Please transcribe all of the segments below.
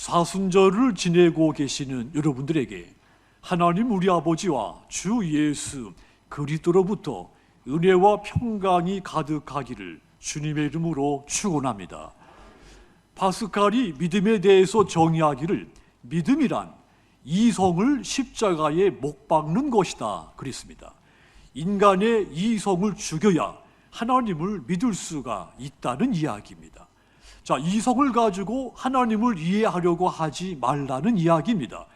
사순절을 지내고 계시는 여러분들에게 하나님 우리 아버지와 주 예수 그리스도로부터 은혜와 평강이 가득하기를 주님의 이름으로 축원합니다. 파스칼이 믿음에 대해서 정의하기를 믿음이란 이성을 십자가에 못 박는 것이다 그랬습니다. 인간의 이성을 죽여야 하나님을 믿을 수가 있다는 이야기입니다. 자, 이성을 가지고 하나님을 이해하려고 하지 말라는 이야기입니다.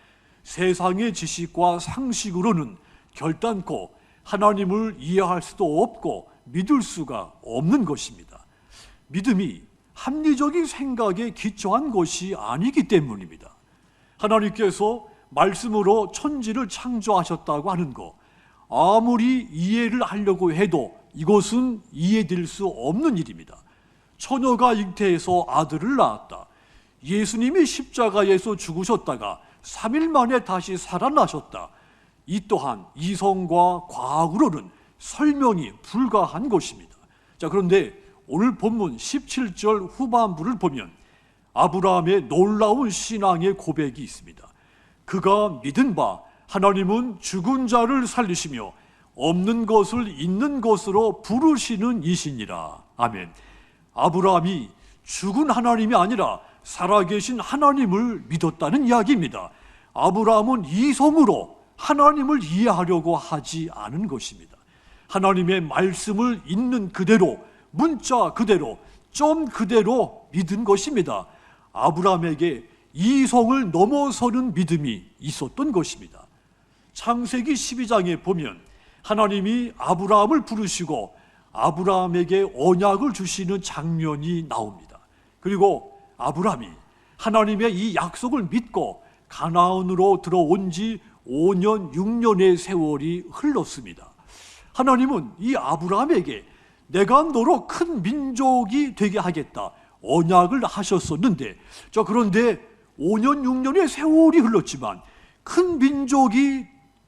세상의 지식과 상식으로는 결단코 하나님을 이해할 수도 없고 믿을 수가 없는 것입니다. 믿음이 합리적인 생각에 기초한 것이 아니기 때문입니다. 하나님께서 말씀으로 천지를 창조하셨다고 하는 것, 아무리 이해를 하려고 해도 이것은 이해될 수 없는 일입니다. 처녀가 잉태해서 아들을 낳았다. 예수님이 십자가에서 죽으셨다가 3일 만에 다시 살아나셨다. 이 또한 이성과 과학으로는 설명이 불가한 것입니다. 자, 그런데 오늘 본문 17절 후반부를 보면 아브라함의 놀라운 신앙의 고백이 있습니다. 그가 믿은 바 하나님은 죽은 자를 살리시며 없는 것을 있는 것으로 부르시는 이시니라. 아멘. 아브라함이 죽은 하나님이 아니라 살아계신 하나님을 믿었다는 이야기입니다. 아브라함은 이성으로 하나님을 이해하려고 하지 않은 것입니다. 하나님의 말씀을 있는 그대로, 문자 그대로, 점 그대로 믿은 것입니다. 아브라함에게 이성을 넘어서는 믿음이 있었던 것입니다. 창세기 12장에 보면 하나님이 아브라함을 부르시고 아브라함에게 언약을 주시는 장면이 나옵니다. 그리고 아브라함이 하나님의 이 약속을 믿고 가나안으로 들어온 지 5년, 6년의 세월이 흘렀습니다. 하나님은 이 아브라함에게 내가 너로 큰 민족이 되게 하겠다 언약을 하셨었는데, 그런데 5년, 6년의 세월이 흘렀지만 큰 민족이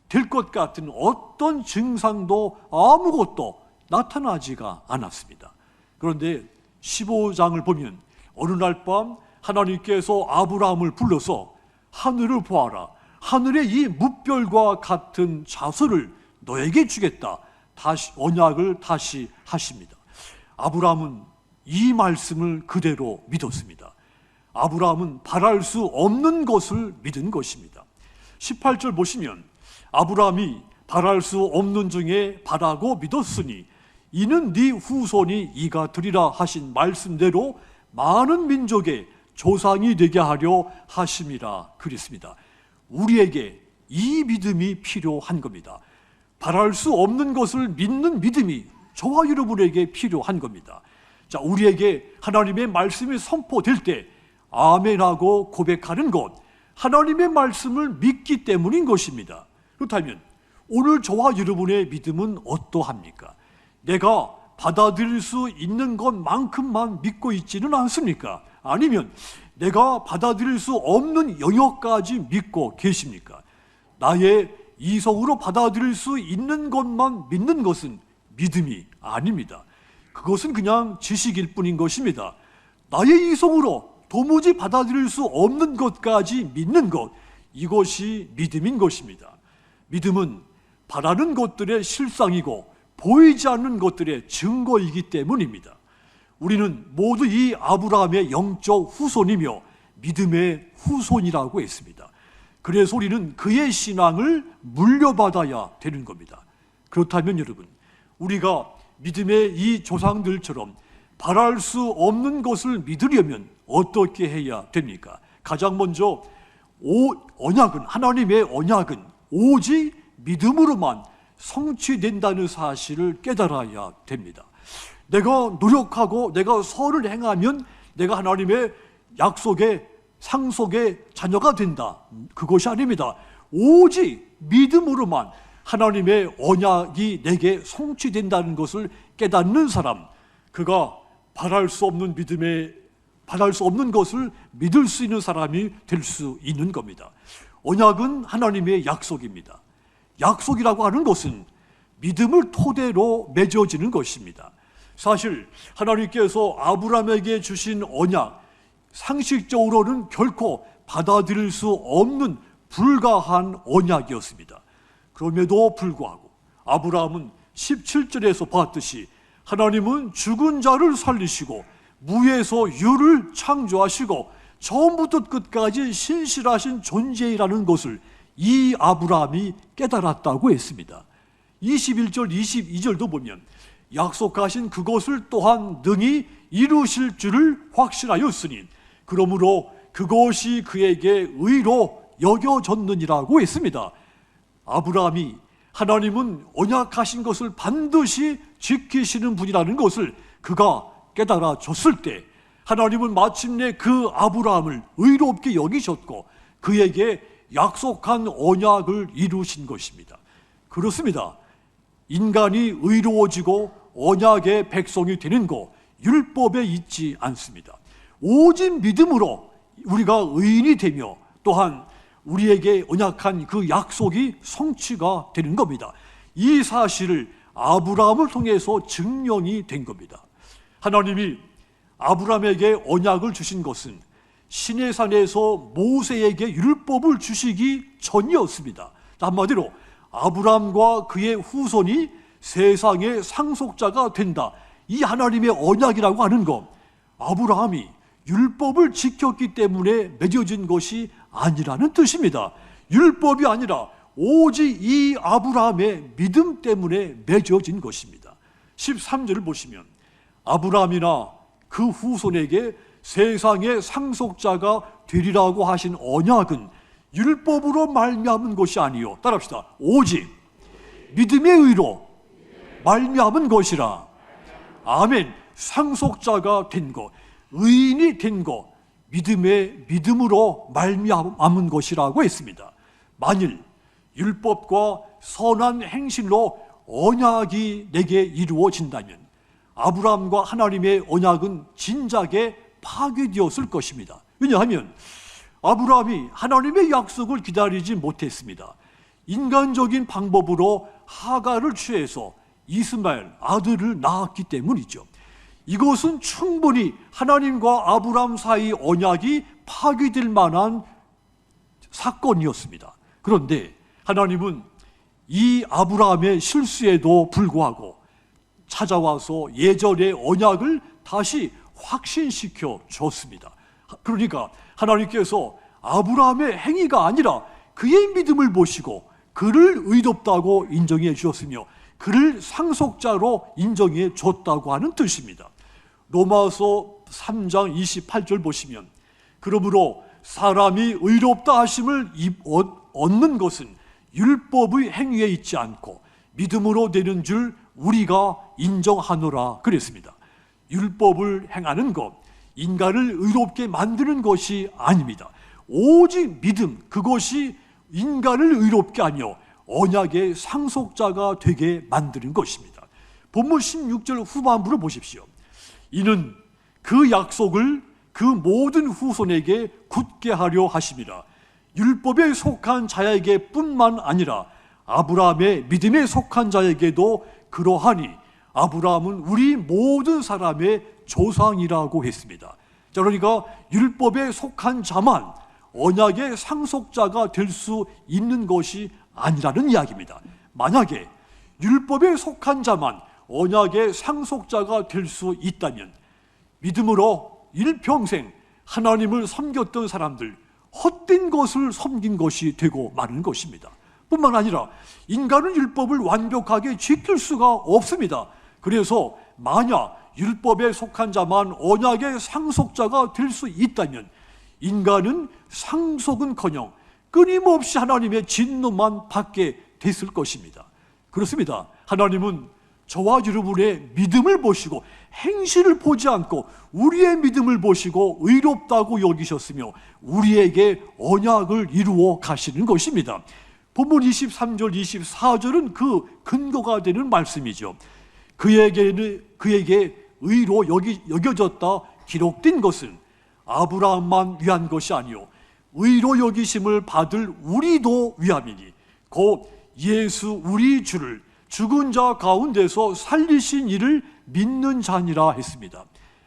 될 것 같은 어떤 증상도 아무것도 나타나지가 않았습니다. 그런데 15장을 보면 어느 날 밤 하나님께서 아브라함을 불러서 하늘을 보아라. 하늘의 이 무별과 같은 자손을 너에게 주겠다. 다시 언약을 다시 하십니다. 아브라함은 이 말씀을 그대로 믿었습니다. 아브라함은 바랄 수 없는 것을 믿은 것입니다. 18절 보시면 아브라함이 바랄 수 없는 중에 바라고 믿었으니 이는 네 후손이 이가 되리라 하신 말씀대로 많은 민족의 조상이 되게 하려 하심이라 그랬습니다. 우리에게 이 믿음이 필요한 겁니다. 바랄 수 없는 것을 믿는 믿음이 저와 여러분에게 필요한 겁니다. 자, 우리에게 하나님의 말씀이 선포될 때 아멘하고 고백하는 것, 하나님의 말씀을 믿기 때문인 것입니다. 그렇다면 오늘 저와 여러분의 믿음은 어떠합니까? 내가 받아들일 수 있는 것만큼만 믿고 있지는 않습니까? 아니면 내가 받아들일 수 없는 영역까지 믿고 계십니까? 나의 이성으로 받아들일 수 있는 것만 믿는 것은 믿음이 아닙니다. 그것은 그냥 지식일 뿐인 것입니다. 나의 이성으로 도무지 받아들일 수 없는 것까지 믿는 것, 이것이 믿음인 것입니다. 믿음은 바라는 것들의 실상이고 보이지 않는 것들의 증거이기 때문입니다. 우리는 모두 이 아브라함의 영적 후손이며 믿음의 후손이라고 했습니다. 그래서 우리는 그의 신앙을 물려받아야 되는 겁니다. 그렇다면 여러분, 우리가 믿음의 이 조상들처럼 바랄 수 없는 것을 믿으려면 어떻게 해야 됩니까? 가장 먼저 언약은, 하나님의 언약은 오직 믿음으로만 성취된다는 사실을 깨달아야 됩니다. 내가 노력하고 내가 선을 행하면 내가 하나님의 약속의 상속의 자녀가 된다. 그것이 아닙니다. 오직 믿음으로만 하나님의 언약이 내게 성취된다는 것을 깨닫는 사람, 그가 바랄 수 없는 것을 믿을 수 있는 사람이 될 수 있는 겁니다. 언약은 하나님의 약속입니다. 약속이라고 하는 것은 믿음을 토대로 맺어지는 것입니다. 사실 하나님께서 아브라함에게 주신 언약, 상식적으로는 결코 받아들일 수 없는 불가한 언약이었습니다. 그럼에도 불구하고 아브라함은 17절에서 봤듯이 하나님은 죽은 자를 살리시고 무에서 유를 창조하시고 처음부터 끝까지 신실하신 존재이라는 것을 이 아브라함이 깨달았다고 했습니다. 21절, 22절도 보면 약속하신 그것을 또한 능히 이루실 줄을 확신하였으니 그러므로 그것이 그에게 의로 여겨졌느니라고 했습니다. 아브라함이 하나님은 언약하신 것을 반드시 지키시는 분이라는 것을 그가 깨달아졌을 때 하나님은 마침내 그 아브라함을 의롭게 여기셨고 그에게 약속한 언약을 이루신 것입니다. 그렇습니다. 인간이 의로워지고 언약의 백성이 되는 것, 율법에 있지 않습니다. 오직 믿음으로 우리가 의인이 되며 또한 우리에게 언약한 그 약속이 성취가 되는 겁니다. 이 사실을 아브라함을 통해서 증명이 된 겁니다. 하나님이 아브라함에게 언약을 주신 것은 시내산에서 모세에게 율법을 주시기 전이었습니다. 한마디로 아브라함과 그의 후손이 세상의 상속자가 된다. 이 하나님의 언약이라고 하는 것, 아브라함이 율법을 지켰기 때문에 맺어진 것이 아니라는 뜻입니다. 율법이 아니라 오직 이 아브라함의 믿음 때문에 맺어진 것입니다. 13절을 보시면 아브라함이나 그 후손에게 세상의 상속자가 되리라고 하신 언약은 율법으로 말미암은 것이 아니요, 따라합시다. 오직 믿음의 의로 말미암은 것이라. 아멘. 상속자가 된 것, 의인이 된 것, 믿음으로 말미암은 것이라고 했습니다. 만일 율법과 선한 행실로 언약이 내게 이루어진다면 아브라함과 하나님의 언약은 진작에 파괴되었을 것입니다. 왜냐하면 아브라함이 하나님의 약속을 기다리지 못했습니다. 인간적인 방법으로 하가를 취해서 이스마엘 아들을 낳았기 때문이죠. 이것은 충분히 하나님과 아브라함 사이 언약이 파괴될 만한 사건이었습니다. 그런데 하나님은 이 아브라함의 실수에도 불구하고 찾아와서 예전의 언약을 다시 확신시켜 줬습니다. 그러니까 하나님께서 아브라함의 행위가 아니라 그의 믿음을 보시고 그를 의롭다고 인정해 주셨으며 그를 상속자로 인정해 줬다고 하는 뜻입니다. 로마서 3장 28절 보시면 그러므로 사람이 의롭다 하심을 얻는 것은 율법의 행위에 있지 않고 믿음으로 되는 줄 우리가 인정하노라 그랬습니다. 율법을 행하는 것, 인간을 의롭게 만드는 것이 아닙니다. 오직 믿음, 그것이 인간을 의롭게 하며 언약의 상속자가 되게 만드는 것입니다. 본문 16절 후반부를 보십시오. 이는 그 약속을 그 모든 후손에게 굳게 하려 하심이라. 율법에 속한 자에게 뿐만 아니라 아브라함의 믿음에 속한 자에게도 그러하니 아브라함은 우리 모든 사람의 조상이라고 했습니다. 자, 그러니까 율법에 속한 자만 언약의 상속자가 될 수 있는 것이 아니라는 이야기입니다. 만약에 율법에 속한 자만 언약의 상속자가 될 수 있다면 믿음으로 일평생 하나님을 섬겼던 사람들, 헛된 것을 섬긴 것이 되고 마는 것입니다. 뿐만 아니라 인간은 율법을 완벽하게 지킬 수가 없습니다. 그래서 만약 율법에 속한 자만 언약의 상속자가 될 수 있다면 인간은 상속은커녕 끊임없이 하나님의 진노만 받게 됐을 것입니다. 그렇습니다. 하나님은 저와 여러분의 믿음을 보시고 행실을 보지 않고 우리의 믿음을 보시고 의롭다고 여기셨으며 우리에게 언약을 이루어 가시는 것입니다. 본문 23절, 24절은 그 근거가 되는 말씀이죠. 그에게 의로 여겨졌다 기록된 것은 아브라함만 위한 것이 아니요 의로 여기심을 받을 우리도 위함이니 곧 예수 우리 주를 죽은 자 가운데서 살리신 이를 믿는 자니라 했습니다.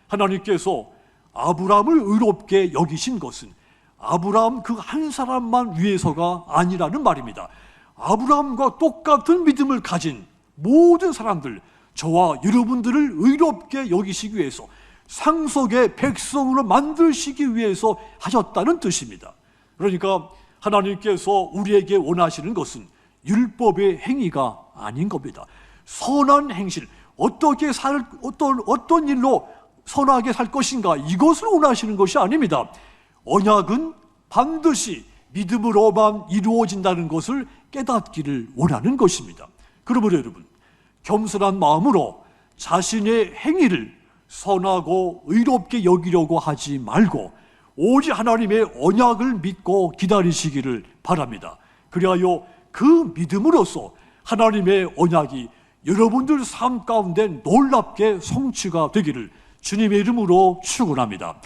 하나님께서 아브라함을 의롭게 여기신 것은 아브라함 그 한 사람만 위해서가 아니라는 말입니다. 아브라함과 똑같은 믿음을 가진 모든 사람들, 저와 여러분들을 의롭게 여기시기 위해서, 상속의 백성으로 만드시기 위해서 하셨다는 뜻입니다. 그러니까 하나님께서 우리에게 원하시는 것은 율법의 행위가 아닌 겁니다. 선한 행실, 어떤 일로 선하게 살 것인가, 이것을 원하시는 것이 아닙니다. 언약은 반드시 믿음으로만 이루어진다는 것을 깨닫기를 원하는 것입니다. 그러므로 여러분, 겸손한 마음으로 자신의 행위를 선하고 의롭게 여기려고 하지 말고 오직 하나님의 언약을 믿고 기다리시기를 바랍니다. 그리하여 그 믿음으로써 하나님의 언약이 여러분들 삶 가운데 놀랍게 성취가 되기를 주님의 이름으로 축원합니다.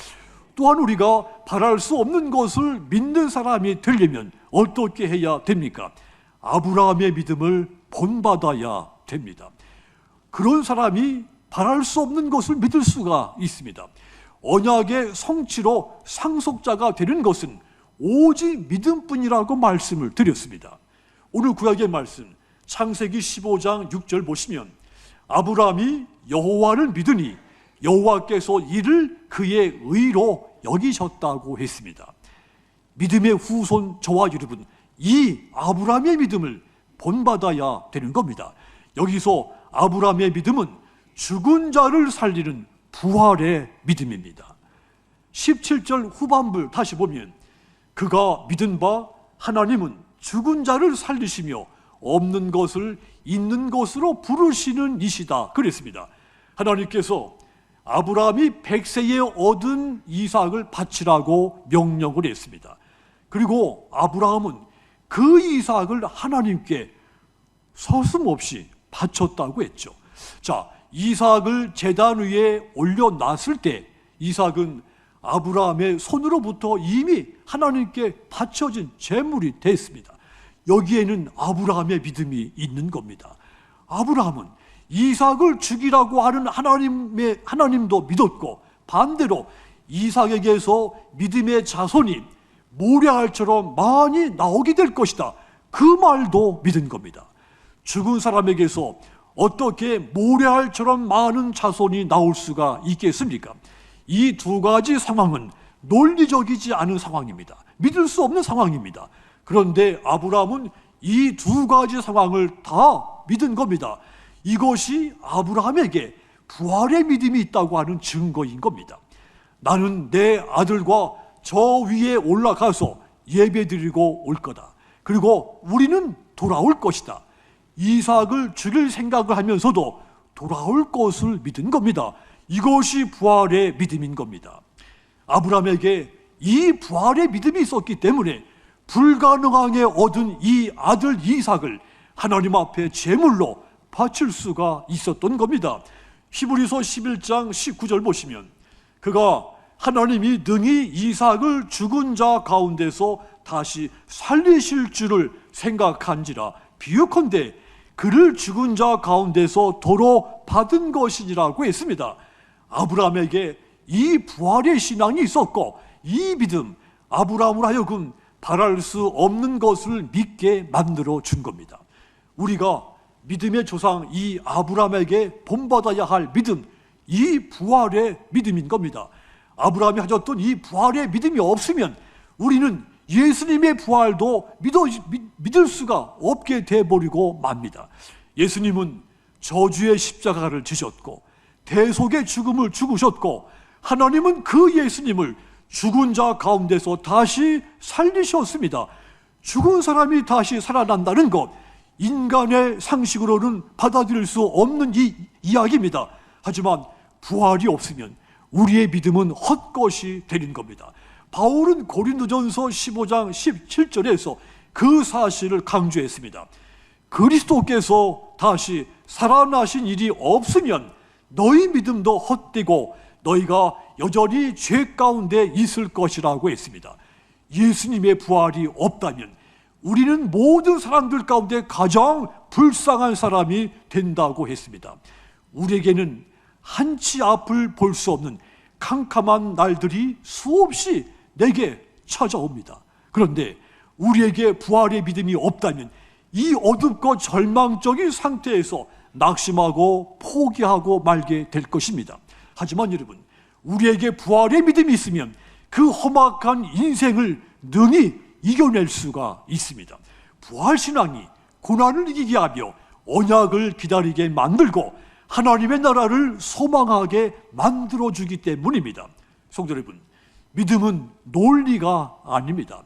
또한 우리가 바랄 수 없는 것을 믿는 사람이 되려면 어떻게 해야 됩니까? 아브라함의 믿음을 본받아야 됩니다. 그런 사람이 바랄 수 없는 것을 믿을 수가 있습니다. 언약의 성취로 상속자가 되는 것은 오직 믿음뿐이라고 말씀을 드렸습니다. 오늘 구약의 말씀 창세기 15장 6절 보시면 아브라함이 여호와를 믿으니 여호와께서 이를 그의 의로 여기셨다고 했습니다. 믿음의 후손 저와 여러분, 이 아브라함의 믿음을 본받아야 되는 겁니다. 여기서 아브라함의 믿음은 죽은 자를 살리는 부활의 믿음입니다. 17절 후반부 다시 보면 그가 믿은 바 하나님은 죽은 자를 살리시며 없는 것을 있는 것으로 부르시는 이시다 그랬습니다. 하나님께서 아브라함이 100세에 얻은 이삭을 바치라고 명령을 했습니다. 그리고 아브라함은 그 이삭을 하나님께 서슴없이 바쳤다고 했죠. 자, 이삭을 제단 위에 올려놨을 때 이삭은 아브라함의 손으로부터 이미 하나님께 바쳐진 제물이 됐습니다. 여기에는 아브라함의 믿음이 있는 겁니다. 아브라함은 이삭을 죽이라고 하는 하나님도 믿었고, 반대로 이삭에게서 믿음의 자손이 모래알처럼 많이 나오게 될 것이다, 그 말도 믿은 겁니다. 죽은 사람에게서 어떻게 모래알처럼 많은 자손이 나올 수가 있겠습니까? 이 두 가지 상황은 논리적이지 않은 상황입니다. 믿을 수 없는 상황입니다. 그런데 아브라함은 이 두 가지 상황을 다 믿은 겁니다. 이것이 아브라함에게 부활의 믿음이 있다고 하는 증거인 겁니다. 나는 내 아들과 저 위에 올라가서 예배드리고 올 거다. 그리고 우리는 돌아올 것이다. 이삭을 죽일 생각을 하면서도 돌아올 것을 믿은 겁니다. 이것이 부활의 믿음인 겁니다. 아브라함에게 이 부활의 믿음이 있었기 때문에 불가능하게 얻은 이 아들 이삭을 하나님 앞에 제물로 바칠 수가 있었던 겁니다. 히브리서 11장 19절 보시면 그가 하나님이 능히 이삭을 죽은 자 가운데서 다시 살리실 줄을 생각한지라 비유컨대 그를 죽은 자 가운데서 도로 받은 것이니라고 했습니다. 아브라함에게 이 부활의 신앙이 있었고, 이 믿음 아브라함으로 하여금 바랄 수 없는 것을 믿게 만들어 준 겁니다. 우리가 믿음의 조상 이 아브라함에게 본받아야 할 믿음, 이 부활의 믿음인 겁니다. 아브라함이 가졌던 이 부활의 믿음이 없으면 우리는 예수님의 부활도 믿을 수가 없게 돼버리고 맙니다. 예수님은 저주의 십자가를 지셨고 대속의 죽음을 죽으셨고, 하나님은 그 예수님을 죽은 자 가운데서 다시 살리셨습니다. 죽은 사람이 다시 살아난다는 것, 인간의 상식으로는 받아들일 수 없는 이 이야기입니다. 하지만 부활이 없으면 우리의 믿음은 헛것이 되는 겁니다. 바울은 고린도전서 15장 17절에서 그 사실을 강조했습니다. 그리스도께서 다시 살아나신 일이 없으면 너희 믿음도 헛되고 너희가 여전히 죄 가운데 있을 것이라고 했습니다. 예수님의 부활이 없다면 우리는 모든 사람들 가운데 가장 불쌍한 사람이 된다고 했습니다. 우리에게는 한치 앞을 볼 수 없는 캄캄한 날들이 수없이 내게 찾아옵니다. 그런데 우리에게 부활의 믿음이 없다면 이 어둡고 절망적인 상태에서 낙심하고 포기하고 말게 될 것입니다. 하지만 여러분, 우리에게 부활의 믿음이 있으면 그 험악한 인생을 능히 이겨낼 수가 있습니다. 부활신앙이 고난을 이기게 하며 언약을 기다리게 만들고 하나님의 나라를 소망하게 만들어주기 때문입니다. 성도 여러분, 믿음은 논리가 아닙니다.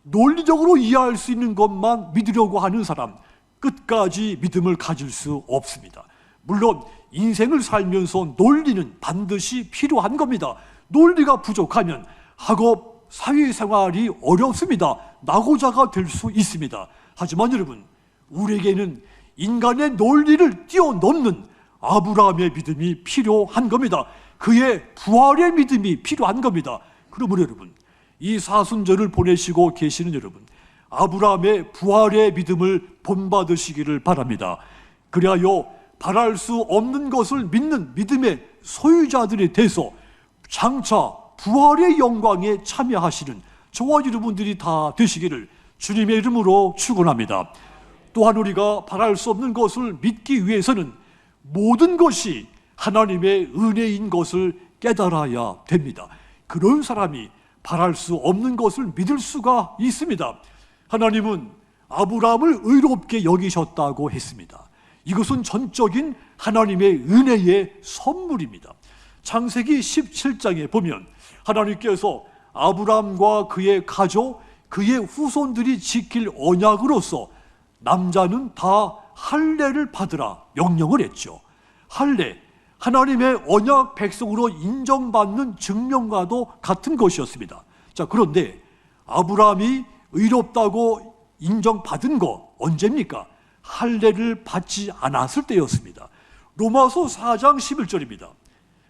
논리적으로 이해할 수 있는 것만 믿으려고 하는 사람, 끝까지 믿음을 가질 수 없습니다. 물론 인생을 살면서 논리는 반드시 필요한 겁니다. 논리가 부족하면 학업, 사회생활이 어렵습니다. 낙오자가 될 수 있습니다. 하지만 여러분, 우리에게는 인간의 논리를 뛰어넘는 아브라함의 믿음이 필요한 겁니다. 그의 부활의 믿음이 필요한 겁니다. 그러므로 여러분, 이 사순절을 보내시고 계시는 여러분, 아브라함의 부활의 믿음을 본받으시기를 바랍니다. 그리하여 바랄 수 없는 것을 믿는 믿음의 소유자들이 돼서 장차 부활의 영광에 참여하시는 저와 여러분들이 다 되시기를 주님의 이름으로 축원합니다. 또한 우리가 바랄 수 없는 것을 믿기 위해서는 모든 것이 하나님의 은혜인 것을 깨달아야 됩니다. 그런 사람이 바랄 수 없는 것을 믿을 수가 있습니다. 하나님은 아브라함을 의롭게 여기셨다고 했습니다. 이것은 전적인 하나님의 은혜의 선물입니다. 창세기 17장에 보면 하나님께서 아브라함과 그의 가족, 그의 후손들이 지킬 언약으로서 남자는 다 할례를 받으라 명령을 했죠. 할례, 하나님의 언약 백성으로 인정받는 증명과도 같은 것이었습니다. 자, 그런데 아브라함이 의롭다고 인정받은 거 언제입니까? 할례를 받지 않았을 때였습니다. 로마서 4장 11절입니다.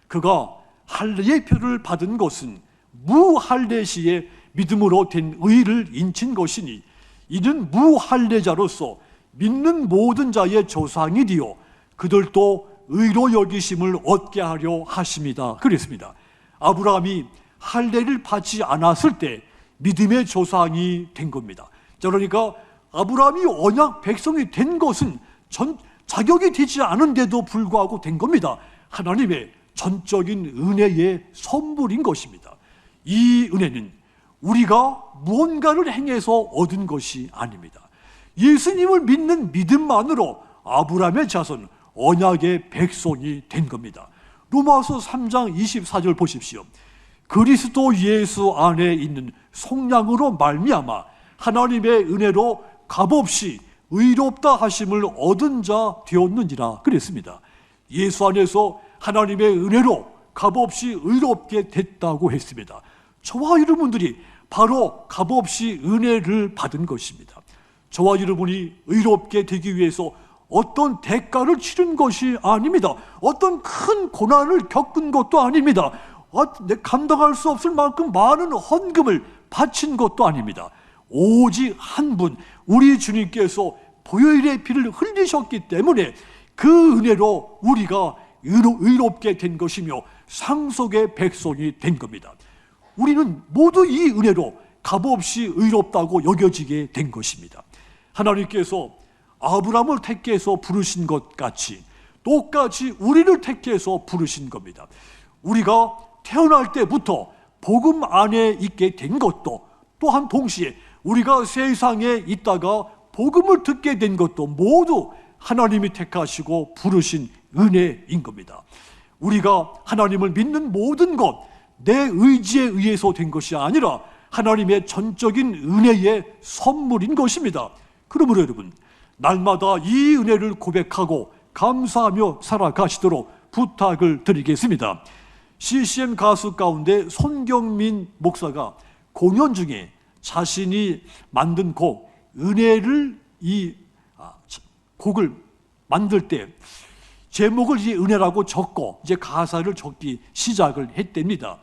그가 할례의 표를 받은 것은 무할례 시에 믿음으로 된 의를 인친 것이니 이는 무할례자로서 믿는 모든 자의 조상이 되어 그들도 의로 여기심을 얻게 하려 하심이다. 그랬습니다. 아브라함이 할례를 받지 않았을 때 믿음의 조상이 된 겁니다. 그러니까 아브라함이 언약 백성이 된 것은 자격이 되지 않은데도 불구하고 된 겁니다. 하나님의 전적인 은혜의 선물인 것입니다. 이 은혜는 우리가 무언가를 행해서 얻은 것이 아닙니다. 예수님을 믿는 믿음만으로 아브라함의 자손, 언약의 백성이 된 겁니다. 로마서 3장 24절 보십시오. 그리스도 예수 안에 있는 속량으로 말미암아 하나님의 은혜로 값없이 의롭다 하심을 얻은 자 되었느니라 그랬습니다. 예수 안에서 하나님의 은혜로 값없이 의롭게 됐다고 했습니다. 저와 여러분들이 바로 값없이 은혜를 받은 것입니다. 저와 여러분이 의롭게 되기 위해서 어떤 대가를 치른 것이 아닙니다. 어떤 큰 고난을 겪은 것도 아닙니다. 감당할 수 없을 만큼 많은 헌금을 바친 것도 아닙니다. 오직 한 분, 우리 주님께서 보혈의 피를 흘리셨기 때문에 그 은혜로 우리가 의롭게 된 것이며 상속의 백성이 된 겁니다. 우리는 모두 이 은혜로 값없이 의롭다고 여겨지게 된 것입니다. 하나님께서 아브라함을 택해서 부르신 것 같이 똑같이 우리를 택해서 부르신 겁니다. 우리가 태어날 때부터 복음 안에 있게 된 것도 또한 동시에 우리가 세상에 있다가 복음을 듣게 된 것도 모두 하나님이 택하시고 부르신 은혜인 겁니다. 우리가 하나님을 믿는 모든 것, 내 의지에 의해서 된 것이 아니라 하나님의 전적인 은혜의 선물인 것입니다. 그러므로 여러분, 날마다 이 은혜를 고백하고 감사하며 살아가시도록 부탁을 드리겠습니다. CCM 가수 가운데 손경민 목사가 공연 중에 자신이 만든 곡 은혜를 곡을 만들 때 제목을 이제 은혜라고 적고 이제 가사를 적기 시작을 했답니다.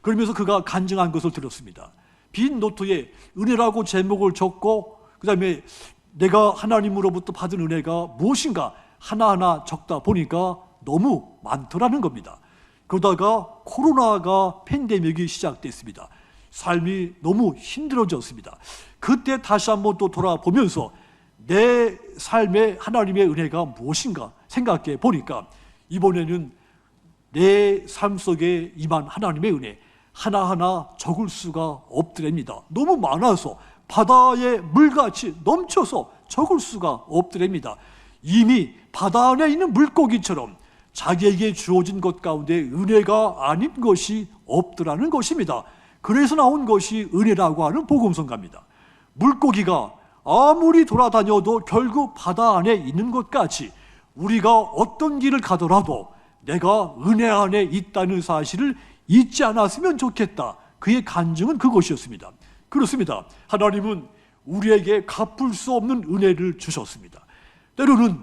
그러면서 그가 간증한 것을 들었습니다. 빈 노트에 은혜라고 제목을 적고 그 다음에 내가 하나님으로부터 받은 은혜가 무엇인가 하나하나 적다 보니까 너무 많더라는 겁니다. 그러다가 코로나가 팬데믹이 시작됐습니다. 삶이 너무 힘들어졌습니다. 그때 다시 한번 또 돌아보면서 내 삶에 하나님의 은혜가 무엇인가 생각해 보니까 이번에는 내 삶 속에 임한 하나님의 은혜 하나하나 적을 수가 없더랍니다. 너무 많아서 바다의 물같이 넘쳐서 적을 수가 없더랍니다. 이미 바다 안에 있는 물고기처럼 자기에게 주어진 것 가운데 은혜가 아닌 것이 없더라는 것입니다. 그래서 나온 것이 은혜라고 하는 복음성가입니다. 물고기가 아무리 돌아다녀도 결국 바다 안에 있는 것 같이 우리가 어떤 길을 가더라도 내가 은혜 안에 있다는 사실을 잊지 않았으면 좋겠다. 그의 간증은 그것이었습니다. 그렇습니다. 하나님은 우리에게 갚을 수 없는 은혜를 주셨습니다. 때로는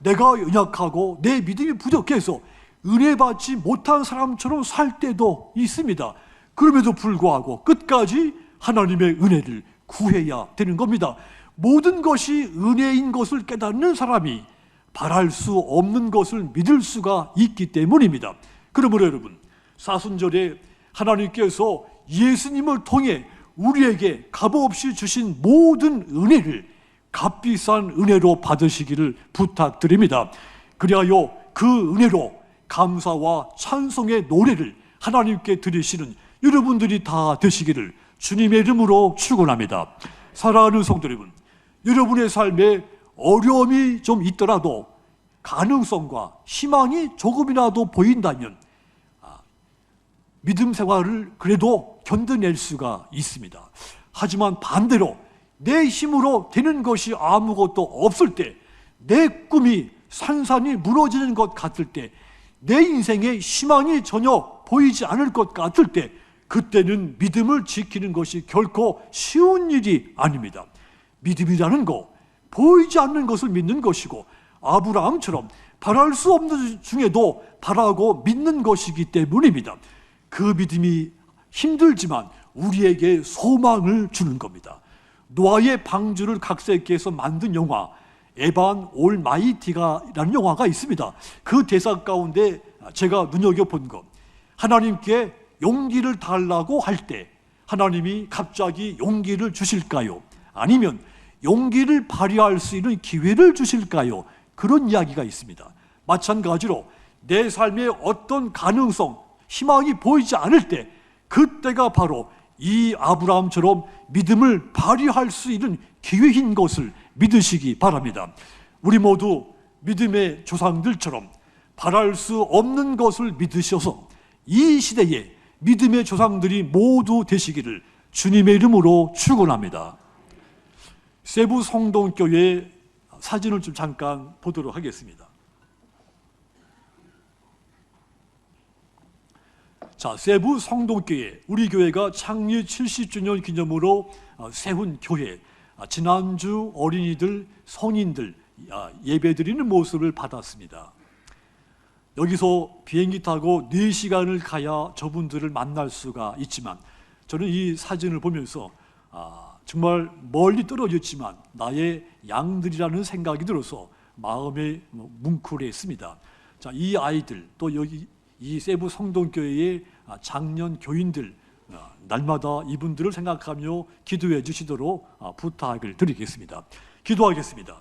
내가 연약하고 내 믿음이 부족해서 은혜 받지 못한 사람처럼 살 때도 있습니다. 그럼에도 불구하고 끝까지 하나님의 은혜를 구해야 되는 겁니다. 모든 것이 은혜인 것을 깨닫는 사람이 바랄 수 없는 것을 믿을 수가 있기 때문입니다. 그러므로 여러분, 사순절에 하나님께서 예수님을 통해 우리에게 값없이 주신 모든 은혜를 값비싼 은혜로 받으시기를 부탁드립니다. 그리하여 그 은혜로 감사와 찬송의 노래를 하나님께 드리시는 여러분들이 다 되시기를 주님의 이름으로 축원합니다. 사랑하는 성도 여러분, 여러분의 삶에 어려움이 좀 있더라도 가능성과 희망이 조금이라도 보인다면 믿음 생활을 그래도 견뎌낼 수가 있습니다. 하지만 반대로 내 힘으로 되는 것이 아무것도 없을 때, 내 꿈이 산산이 무너지는 것 같을 때, 내 인생에 희망이 전혀 보이지 않을 것 같을 때, 그때는 믿음을 지키는 것이 결코 쉬운 일이 아닙니다. 믿음이라는 거, 보이지 않는 것을 믿는 것이고 아브라함처럼 바랄 수 없는 중에도 바라고 믿는 것이기 때문입니다. 그 믿음이 힘들지만 우리에게 소망을 주는 겁니다. 노아의 방주를 각색해 해서 만든 영화 에반 올마이티가라는 영화가 있습니다. 그 대사 가운데 제가 눈여겨본 것, 하나님께 용기를 달라고 할 때 하나님이 갑자기 용기를 주실까요? 아니면 용기를 발휘할 수 있는 기회를 주실까요? 그런 이야기가 있습니다. 마찬가지로 내 삶에 어떤 가능성, 희망이 보이지 않을 때 그때가 바로 이 아브라함처럼 믿음을 발휘할 수 있는 기회인 것을 믿으시기 바랍니다. 우리 모두 믿음의 조상들처럼 바랄 수 없는 것을 믿으셔서 이 시대에 믿음의 조상들이 모두 되시기를 주님의 이름으로 축원합니다. 세부 성동교회 사진을 좀 잠깐 보도록 하겠습니다. 자, 세부 성동교회, 우리 교회가 창립 70주년 기념으로 세운 교회, 지난주 어린이들, 성인들 예배드리는 모습을 받았습니다. 여기서 비행기 타고 4시간을 가야 저분들을 만날 수가 있지만 저는 이 사진을 보면서 정말 멀리 떨어졌지만 나의 양들이라는 생각이 들어서 마음에 뭉클했습니다. 자, 이 아이들 또 여기 이 세부 성동교회의 장년 교인들 날마다 이분들을 생각하며 기도해 주시도록 부탁을 드리겠습니다. 기도하겠습니다.